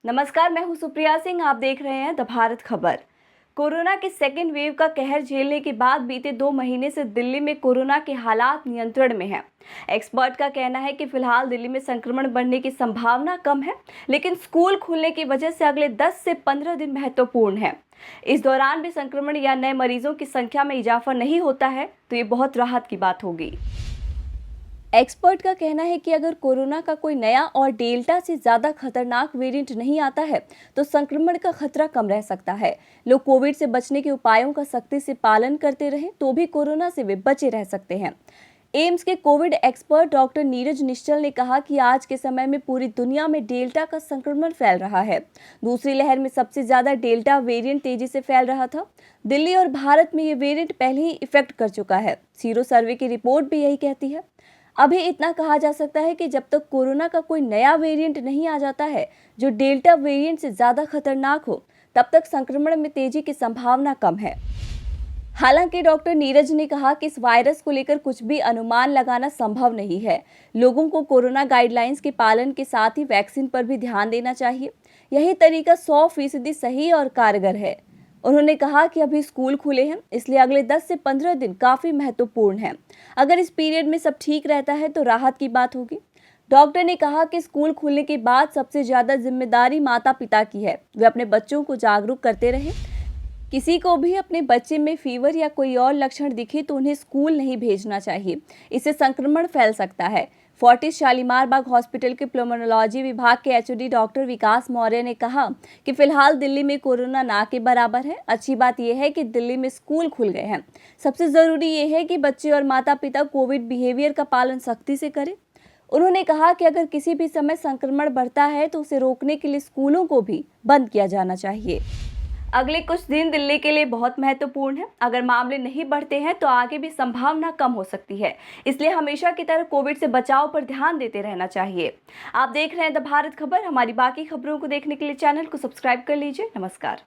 नमस्कार, मैं हूं सुप्रिया सिंह। आप देख रहे हैं द भारत खबर। कोरोना के सेकेंड वेव का कहर झेलने के बाद बीते 2 महीने से दिल्ली में कोरोना के हालात नियंत्रण में हैं। एक्सपर्ट का कहना है कि फिलहाल दिल्ली में संक्रमण बढ़ने की संभावना कम है, लेकिन स्कूल खुलने की वजह से अगले 10 से 15 दिन महत्वपूर्ण है। इस दौरान भी संक्रमण या नए मरीजों की संख्या में इजाफा नहीं होता है तो ये बहुत राहत की बात होगी। एक्सपर्ट का कहना है कि अगर कोरोना का कोई नया और डेल्टा से ज़्यादा खतरनाक वेरिएंट नहीं आता है तो संक्रमण का खतरा कम रह सकता है। लोग कोविड से बचने के उपायों का सख्ती से पालन करते रहें तो भी कोरोना से वे बचे रह सकते हैं। एम्स के कोविड एक्सपर्ट डॉक्टर नीरज निश्चल ने कहा कि आज के समय में पूरी दुनिया में डेल्टा का संक्रमण फैल रहा है। दूसरी लहर में सबसे ज़्यादा डेल्टा वेरिएंट तेजी से फैल रहा था। दिल्ली और भारत में ये वेरिएंट पहले ही इफेक्ट कर चुका है। सीरो सर्वे की रिपोर्ट भी यही कहती है। अभी इतना कहा जा सकता है कि जब तक कोरोना का कोई नया वेरिएंट नहीं आ जाता है जो डेल्टा वेरिएंट से ज़्यादा खतरनाक हो, तब तक संक्रमण में तेजी की संभावना कम है। हालांकि डॉक्टर नीरज ने कहा कि इस वायरस को लेकर कुछ भी अनुमान लगाना संभव नहीं है। लोगों को कोरोना गाइडलाइंस के पालन के साथ ही वैक्सीन पर भी ध्यान देना चाहिए। यही तरीका 100% सही और कारगर है। उन्होंने कहा कि अभी स्कूल खुले हैं, इसलिए अगले 10 से 15 दिन काफ़ी महत्वपूर्ण हैं। अगर इस पीरियड में सब ठीक रहता है तो राहत की बात होगी। डॉक्टर ने कहा कि स्कूल खुलने के बाद सबसे ज़्यादा जिम्मेदारी माता पिता की है। वे अपने बच्चों को जागरूक करते रहें। किसी को भी अपने बच्चे में फीवर या कोई और लक्षण दिखे तो उन्हें स्कूल नहीं भेजना चाहिए, इससे संक्रमण फैल सकता है। फोर्टिस शालीमार बाग हॉस्पिटल के प्लूमोनोलॉजी विभाग के एचओडी डॉक्टर विकास मौर्य ने कहा कि फिलहाल दिल्ली में कोरोना ना के बराबर है। अच्छी बात यह है कि दिल्ली में स्कूल खुल गए हैं। सबसे ज़रूरी ये है कि बच्चे और माता पिता कोविड बिहेवियर का पालन सख्ती से करें। उन्होंने कहा कि अगर किसी भी समय संक्रमण बढ़ता है तो उसे रोकने के लिए स्कूलों को भी बंद किया जाना चाहिए। अगले कुछ दिन दिल्ली के लिए बहुत महत्वपूर्ण है। अगर मामले नहीं बढ़ते हैं तो आगे भी संभावना कम हो सकती है, इसलिए हमेशा की तरह कोविड से बचाव पर ध्यान देते रहना चाहिए। आप देख रहे हैं द भारत खबर। हमारी बाकी खबरों को देखने के लिए चैनल को सब्सक्राइब कर लीजिए। नमस्कार।